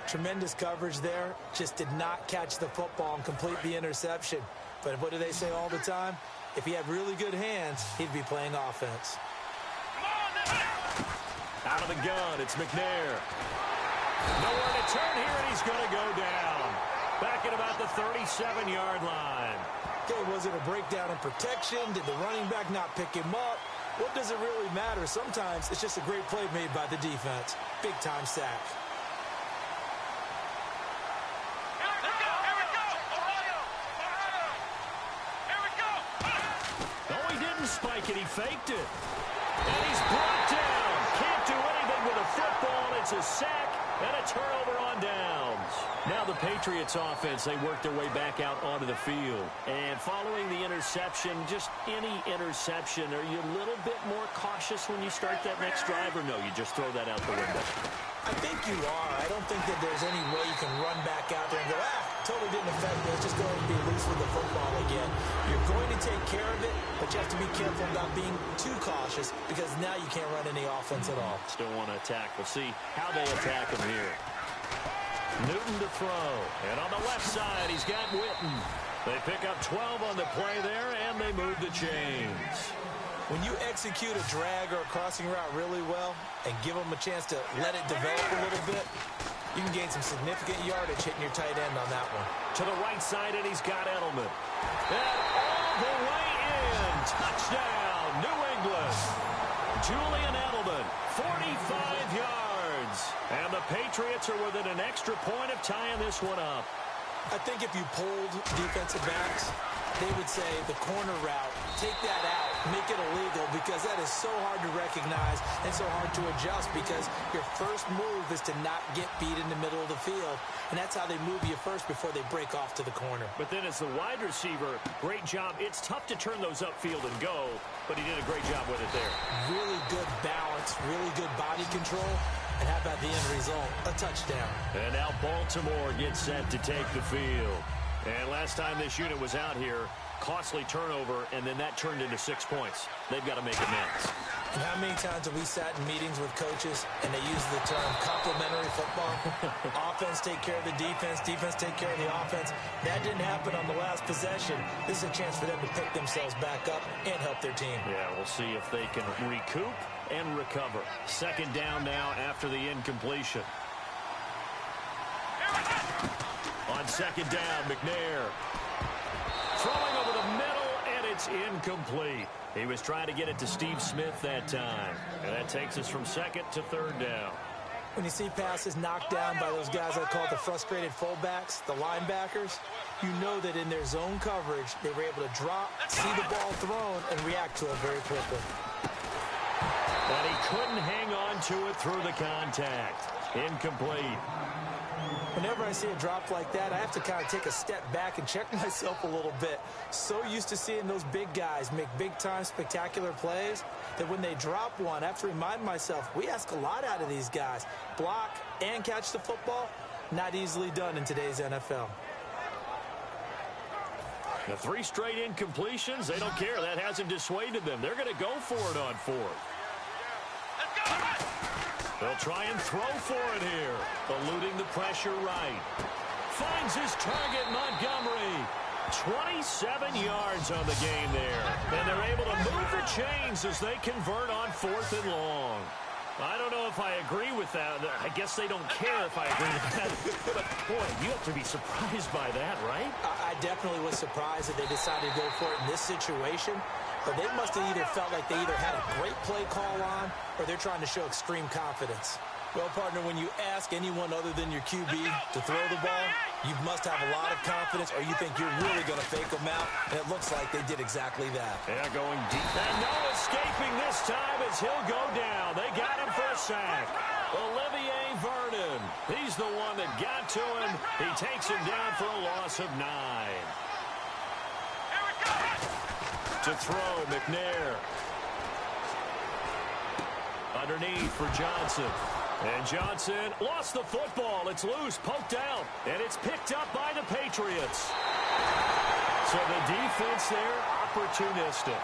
Speaker 2: Tremendous coverage there. Just did not catch the football and complete the interception. But what do they say all the time? If he had really good hands, he'd be playing offense.
Speaker 1: Out of the gun, it's McNair. Nowhere to turn here, and he's going to go down. Back at about the 37-yard line.
Speaker 2: Okay, was it a breakdown in protection? Did the running back not pick him up? What does it really matter? Sometimes it's just a great play made by the defense. Big-time sack.
Speaker 1: Spike it, he faked it. And he's brought down. Can't do anything with a football. It's a sack and a turnover on downs. Now the Patriots offense, they work their way back out onto the field. And following the interception, just any interception, are you a little bit more cautious when you start that next drive, or no, you just throw that out the window?
Speaker 2: I think you are. I don't think that there's any way you can run back out there and go, totally didn't affect me. Let's just go ahead and be loose with the football again. You're going to take care of it, but you have to be careful about being too cautious because now you can't run any offense at all.
Speaker 1: Still want to attack. We'll see how they attack him here. Newton to throw. And on the left side, he's got Witten. They pick up 12 on the play there, and they move the chains.
Speaker 2: When you execute a drag or a crossing route really well and give them a chance to let it develop a little bit, you can gain some significant yardage hitting your tight end on that one.
Speaker 1: To the right side, and he's got Edelman. And all the way in. Touchdown, New England. Julian Edelman, 45 yards. And the Patriots are within an extra point of tying this one up.
Speaker 2: I think if you polled defensive backs, they would say the corner route, take that out, make it illegal, because that is so hard to recognize and so hard to adjust because your first move is to not get beat in the middle of the field, and that's how they move you first before they break off to the corner.
Speaker 1: But then as the wide receiver, great job. It's tough to turn those upfield and go, but he did a great job with it there.
Speaker 2: Really good balance, really good body control. And how about the end result? A touchdown.
Speaker 1: And now Baltimore gets set to take the field. And last time this unit was out here, costly turnover, and then that turned into 6 points. They've got to make amends.
Speaker 2: And how many times have we sat in meetings with coaches and they use the term complementary football? Offense take care of the defense, defense take care of the offense. That didn't happen on the last possession. This is a chance for them to pick themselves back up and help their team. Yeah, we'll see if they can recoup and recover. Second down now after the incompletion. On second down, McNair throwing over the middle, and it's incomplete. He was trying to get it to Steve Smith that time. And that takes us from second to third down. When you see passes knocked down by those guys I call the frustrated fullbacks, the linebackers, you know that in their zone coverage, they were able to drop, see the ball thrown, and react to it very quickly. But he couldn't hang on to it through the contact. Incomplete. Whenever I see a drop like that, I have to kind of take a step back and check myself a little bit. So used to seeing those big guys make big-time spectacular plays that when they drop one, I have to remind myself, we ask a lot out of these guys. Block and catch the football, not easily done in today's NFL. The 3 straight incompletions, they don't care. That hasn't dissuaded them. They're going to go for it on fourth. They'll try and throw for it here. Eluding the pressure right. Finds his target, Montgomery. 27 yards on the game there. And they're able to move the chains as they convert on 4th and long. I don't know if I agree with that. I guess they don't care if I agree with that. But, boy, you have to be surprised by that, right? I definitely was surprised that they decided to go for it in this situation. But they must have either felt like they either had a great play call on or they're trying to show extreme confidence. Well, partner, when you ask anyone other than your QB to throw the ball, you must have a lot of confidence or you think you're really going to fake them out, and it looks like they did exactly that.
Speaker 1: Yeah, going deep. And no escaping this time as he'll go down. They got him for a sack. Olivier Vernon. He's the one that got to him. He takes him down for a loss of 9. To throw, McNair. Underneath for Johnson. And Johnson lost the football. It's loose, poked out, and it's picked up by the Patriots. So the defense there, opportunistic.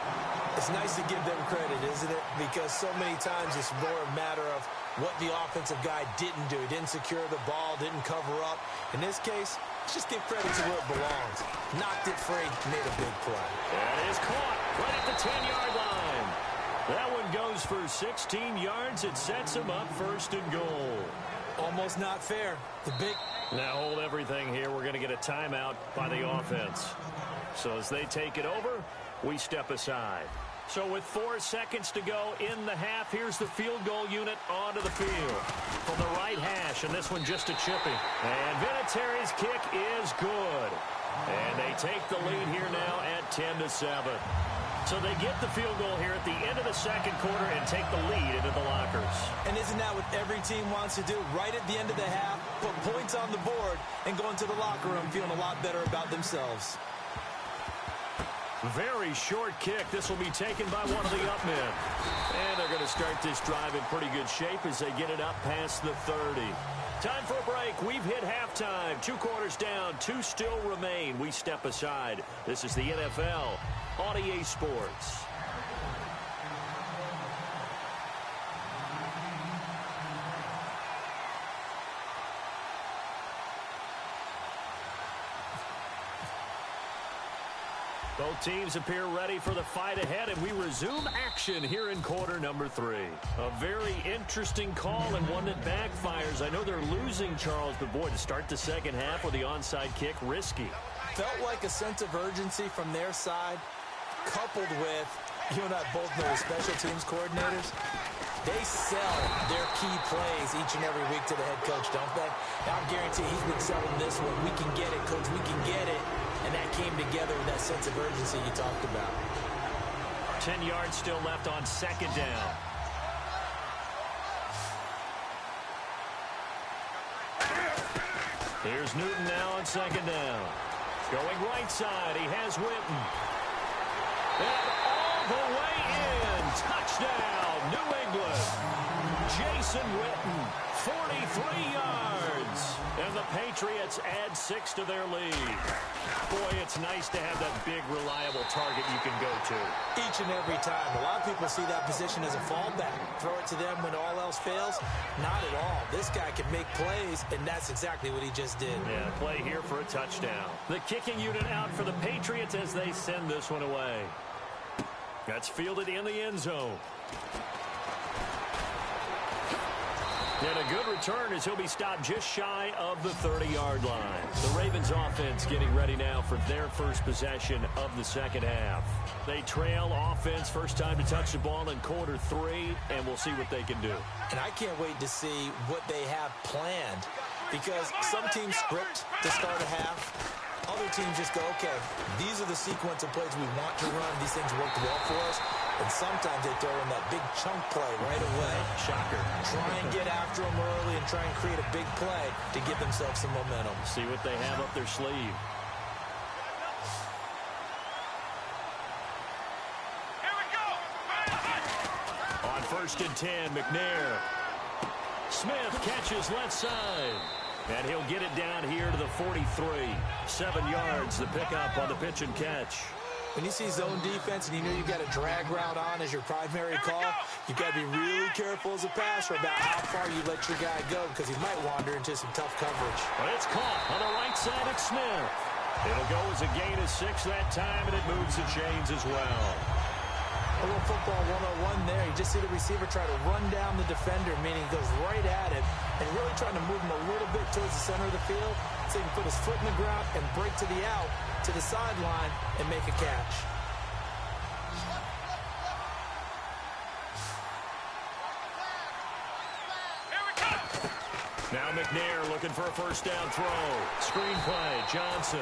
Speaker 2: It's nice to give them credit, isn't it? Because so many times it's more a matter of what the offensive guy didn't do. He didn't secure the ball, didn't cover up. In this case, let's just give credit to where it belongs. Knocked it free, made a big play.
Speaker 1: And is caught right at the 10-yard line. That one goes for 16 yards. It sets him up first and goal.
Speaker 2: Almost not fair. The big...
Speaker 1: Now hold everything here. We're going to get a timeout by the offense. So as they take it over, we step aside. So with 4 seconds to go in the half, here's the field goal unit onto the field. From the right hash, and this one just a chipping. And Vinatieri's kick is good. And they take the lead here now at 10-7. So they get the field goal here at the end of the second quarter and take the lead into the lockers.
Speaker 2: And isn't that what every team wants to do? Right at the end of the half, put points on the board, and go into the locker room feeling a lot better about themselves.
Speaker 1: Very short kick. This will be taken by one of the up men. And they're going to start this drive in pretty good shape as they get it up past the 30. Time for a break. We've hit halftime. 2 quarters down. 2 still remain. We step aside. This is the NFL on EA Sports. Both teams appear ready for the fight ahead, and we resume action here in quarter number 3. A very interesting call and one that backfires. I know they're losing, Charles, but boy, to start the second half with the onside kick, risky.
Speaker 2: Felt like a sense of urgency from their side, coupled with, you and I both know as special teams coordinators, they sell their key plays each and every week to the head coach, don't they? Now, I guarantee he's been selling this one. We can get it, coach, we can get it. And that came together with that sense of urgency you talked about.
Speaker 1: 10 yards still left on second down. Here's Newton now on second down. Going right side, he has Witten. And all the way in. Touchdown, New England. Jason Witten, 43 yards. And the Patriots add 6 to their lead. Boy, it's nice to have that big, reliable target you can go to.
Speaker 2: Each and every time. A lot of people see that position as a fallback. Throw it to them when all else fails. Not at all. This guy can make plays, and that's exactly what he just did.
Speaker 1: Yeah, play here for a touchdown. The kicking unit out for the Patriots as they send this one away. That's fielded in the end zone. And a good return as he'll be stopped just shy of the 30-yard line. The Ravens offense getting ready now for their first possession of the second half. They trail offense, first time to touch the ball in quarter 3, and we'll see what they can do.
Speaker 2: And I can't wait to see what they have planned, because some teams script to start a half. Other teams just go, okay, these are the sequence of plays we want to run. These things worked well for us. And sometimes they throw in that big chunk play right away.
Speaker 1: Shocker.
Speaker 2: Try and get after them early and try and create a big play to give themselves some momentum.
Speaker 1: See what they have up their sleeve.
Speaker 3: Here we go.
Speaker 1: On first and 10, McNair. Smith catches left side. And he'll get it down here to the 43. 7 yards, the pickup on the pitch and catch.
Speaker 2: When you see zone defense and you know you've got a drag route on as your primary call, you've got to be really careful as a passer about how far you let your guy go, because he might wander into some tough coverage.
Speaker 1: But it's caught on the right side of Smith. It'll go as a gain of 6 that time, and it moves the chains as well.
Speaker 2: A little football 101 there. You just see the receiver try to run down the defender, meaning he goes right at it, and really trying to move him a little bit towards the center of the field so he can put his foot in the ground and break to the out, to the sideline, and make a catch.
Speaker 3: Here we go.
Speaker 1: Now McNair looking for a first down throw. Screen play, Johnson.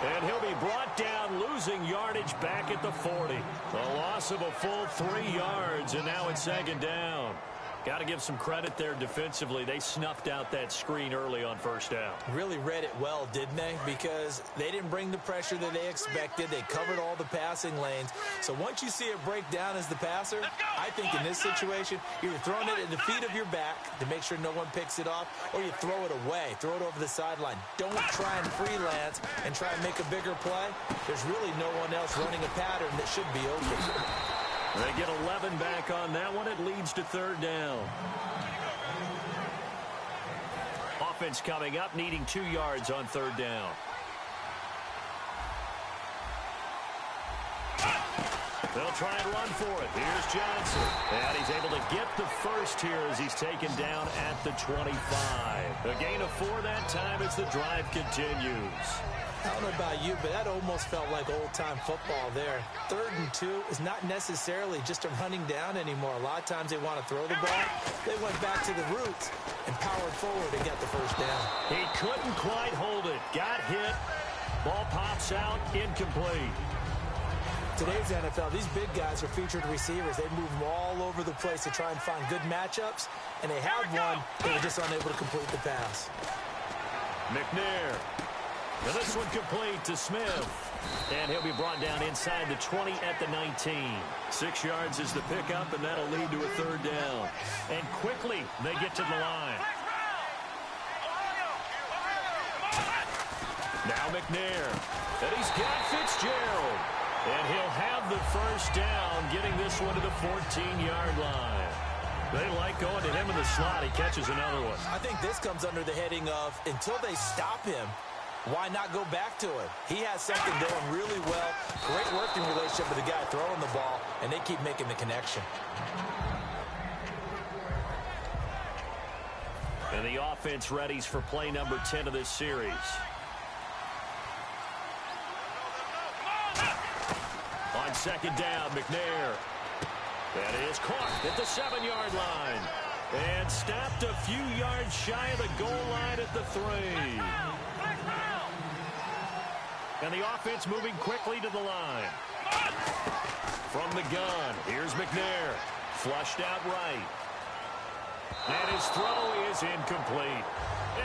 Speaker 1: And he'll be brought down, losing yardage back at the 40. A loss of a full 3 yards, and now it's second down. Got to give some credit there defensively. They snuffed out that screen early on first down.
Speaker 2: Really read it well, didn't they? Because they didn't bring the pressure that they expected. They covered all the passing lanes. So once you see it break down as the passer, I think in this situation, you're throwing it at the feet of your back to make sure no one picks it off, or you throw it away, throw it over the sideline. Don't try and freelance and try and make a bigger play. There's really no one else running a pattern that should be open.
Speaker 1: They get 11 back on that one. It leads to third down. Offense coming up, needing 2 yards on third down. They'll try and run for it. Here's Johnson. And he's able to get the first here as he's taken down at the 25. A gain of 4 that time as the drive continues.
Speaker 2: I don't know about you, but that almost felt like old-time football there. 3rd and 2 is not necessarily just a running down anymore. A lot of times they want to throw the ball. They went back to the roots and powered forward and got the first down.
Speaker 1: He couldn't quite hold it. Got hit. Ball pops out. Incomplete.
Speaker 2: Today's NFL, these big guys are featured receivers. They move them all over the place to try and find good matchups, and they had one. They were just unable to complete the pass.
Speaker 1: McNair. Now this one complete to Smith. And he'll be brought down inside the 20 at the 19. 6 yards is the pickup, and that'll lead to a third down. And quickly, they get to the line. Now McNair. And he's got Fitzgerald. And he'll have the first down, getting this one to the 14-yard line. They like going to him in the slot. He catches another one.
Speaker 2: I think this comes under the heading of, until they stop him, why not go back to it? He has something going really well. Great working relationship with the guy throwing the ball, and they keep making the connection.
Speaker 1: And the offense readies for play number 10 of this series. On second down, McNair. That is caught at the 7-yard line. And stopped a few yards shy of the goal line at the 3. And the offense moving quickly to the line. From the gun, here's McNair. Flushed out right. And his throw is incomplete.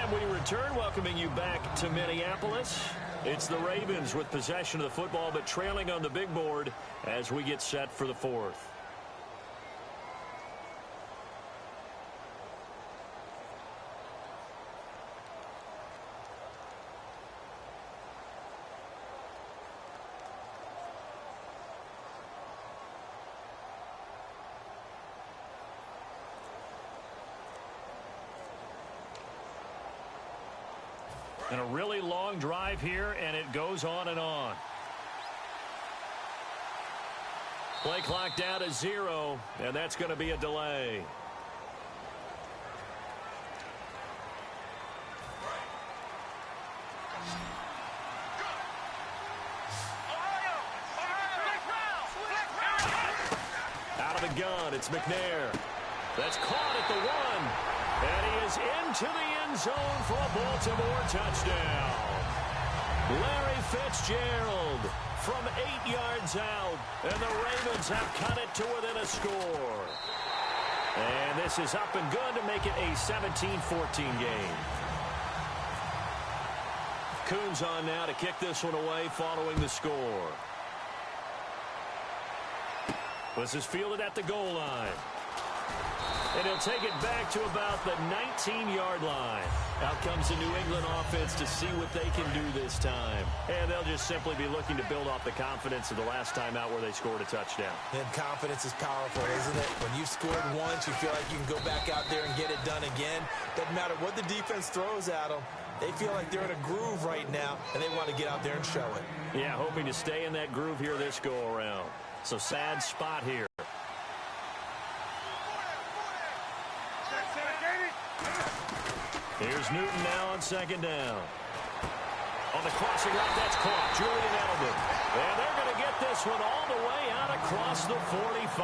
Speaker 1: And we return, welcoming you back to Minneapolis. It's the Ravens with possession of the football, but trailing on the big board as we get set for the 4th. And a really long drive here, and it goes on and on. Play clock down to 0, and that's going to be a delay. Out of the gun, it's McNair. That's caught at the 1. And he is into the end zone for a Baltimore touchdown. Larry Fitzgerald from 8 yards out. And the Ravens have cut it to within a score. And this is up and good to make it a 17-14 game. Coons on now to kick this one away following the score. This is fielded at the goal line. And he'll take it back to about the 19-yard line. Out comes the New England offense to see what they can do this time. And they'll just simply be looking to build off the confidence of the last time out where they scored a touchdown.
Speaker 2: And confidence is powerful, isn't it? When you've scored once, you feel like you can go back out there and get it done again. Doesn't matter what the defense throws at them. They feel like they're in a groove right now, and they want to get out there and show it.
Speaker 1: Yeah, hoping to stay in that groove here this go-around. So sad spot here. Here's Newton now on second down. On the crossing route, that's caught. Julian Edelman. And they're going to get this one all the way out across the 45.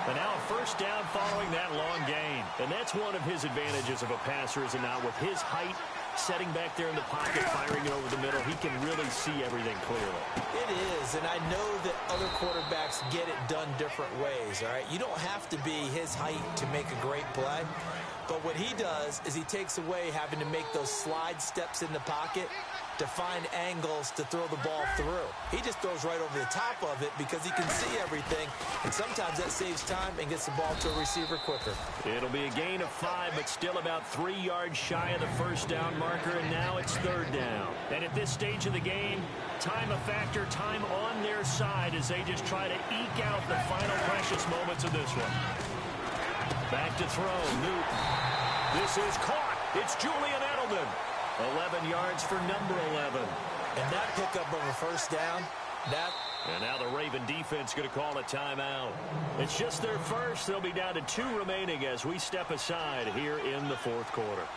Speaker 1: And now a first down following that long gain. And that's one of his advantages of a passer, is it not? With his height, setting back there in the pocket, firing it over the middle, he can really see everything clearly.
Speaker 2: It is, and I know that other quarterbacks get it done different ways, all right? You don't have to be his height to make a great play. But what he does is he takes away having to make those slide steps in the pocket to find angles to throw the ball through. He just throws right over the top of it because he can see everything, and sometimes that saves time and gets the ball to a receiver quicker.
Speaker 1: It'll be a gain of 5, but still about 3 yards shy of the first down marker, and now it's third down. And at this stage of the game, time a factor, time on their side as they just try to eke out the final precious moments of this one. Back to throw, Newton. This is caught. It's Julian Edelman. 11 yards for number 11.
Speaker 2: And that pickup of a first down,
Speaker 1: And now the Raven defense going to call a timeout. It's just their first. They'll be down to 2 remaining as we step aside here in the fourth quarter.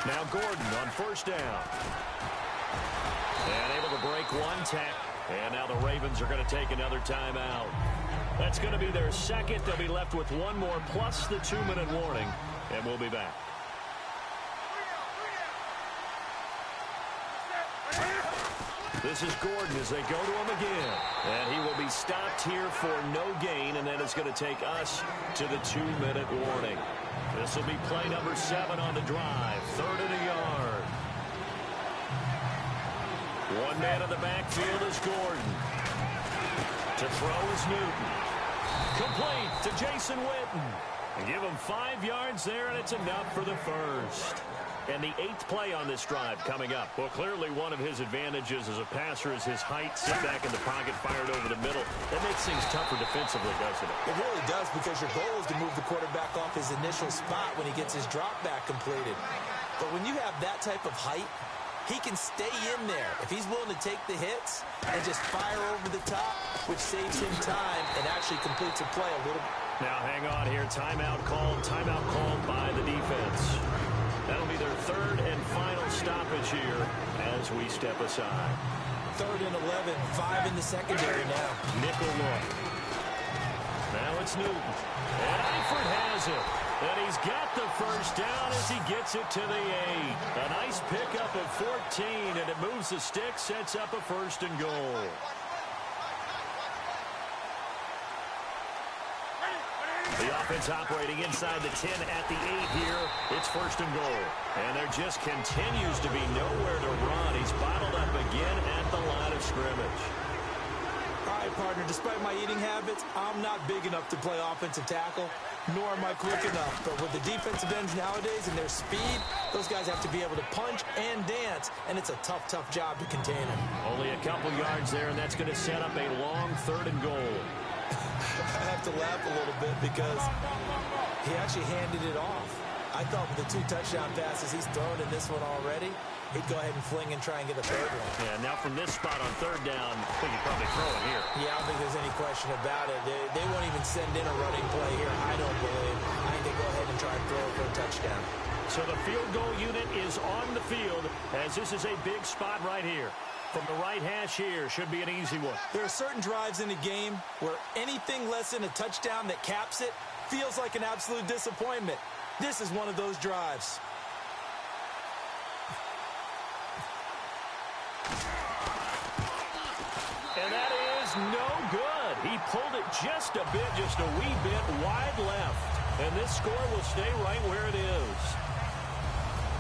Speaker 1: Now Gordon on first down. And able to break one tackle. And now the Ravens are going to take another timeout. That's going to be their second. They'll be left with one more plus the 2-minute warning. And we'll be back. This is Gordon as they go to him again. And he will be stopped here for no gain. And then it's going to take us to the 2-minute warning. This will be play number 7 on the drive. 3rd and a yard. One man in the backfield is Gordon. To throw is Newton. Complete to Jason Witten. And give him 5 yards there, and it's enough for the first. And the 8th play on this drive coming up. Well, clearly one of his advantages as a passer is his height. Sit back in the pocket, fired over the middle. That makes things tougher defensively, doesn't it?
Speaker 2: It really does, because your goal is to move the quarterback off his initial spot when he gets his drop back completed. But when you have that type of height, he can stay in there if he's willing to take the hits and just fire over the top, which saves him time and actually completes a play a little.
Speaker 1: Now, hang on here. Timeout called by the defense. That'll be their 3rd and final stoppage here as we step aside.
Speaker 2: 3rd and 11, 5 in the secondary now.
Speaker 1: Nickel look. Now it's Newton. And Eifert has it. And he's got the first down as he gets it to the 8. A nice pickup of 14, and it moves the stick, sets up a 1st and goal. The offense operating inside the 10 at the 8 here. It's 1st and goal. And there just continues to be nowhere to run. He's bottled up again at the line of scrimmage.
Speaker 2: All right, partner, despite my eating habits, I'm not big enough to play offensive tackle, nor am I quick enough. But with the defensive ends nowadays and their speed, those guys have to be able to punch and dance, and it's a tough, tough job to contain them.
Speaker 1: Only a couple yards there, and that's going to set up a long 3rd and goal.
Speaker 2: I have to laugh a little bit because he actually handed it off. I thought with the 2 touchdown passes he's thrown in this one already, he'd go ahead and fling and try and get a 3rd one.
Speaker 1: Yeah, now from this spot on 3rd down, I think he'd probably throw it here.
Speaker 2: Yeah, I don't think there's any question about it. They won't even send in a running play here, I don't believe. I think they go ahead and try and throw it for a touchdown.
Speaker 1: So the field goal unit is on the field as this is a big spot right here. From the right hash here, should be an easy one.
Speaker 2: There are certain drives in the game where anything less than a touchdown that caps it feels like an absolute disappointment. This is one of those drives.
Speaker 1: And that is no good. He pulled it just a wee bit wide left. And this score will stay right where it is.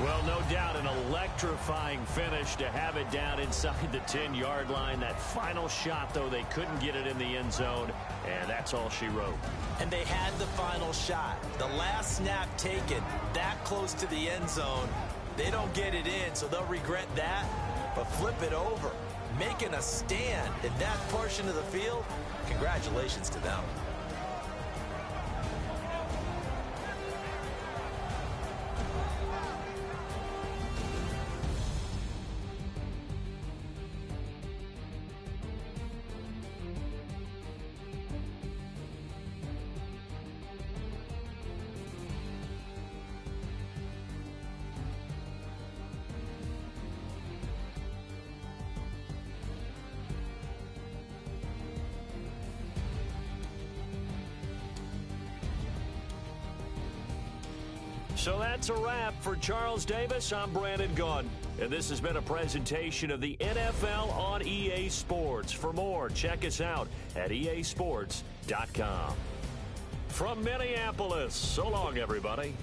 Speaker 1: Well, no doubt an electrifying finish to have it down inside the 10-yard line. That final shot, though, they couldn't get it in the end zone, and that's all she wrote.
Speaker 2: And they had the final shot. The last snap taken that close to the end zone. They don't get it in, so they'll regret that, but flip it over. Making a stand in that portion of the field, congratulations to them.
Speaker 1: So that's a wrap. For Charles Davis, I'm Brandon Gunn. And this has been a presentation of the NFL on EA Sports. For more, check us out at easports.com. From Minneapolis, so long, everybody.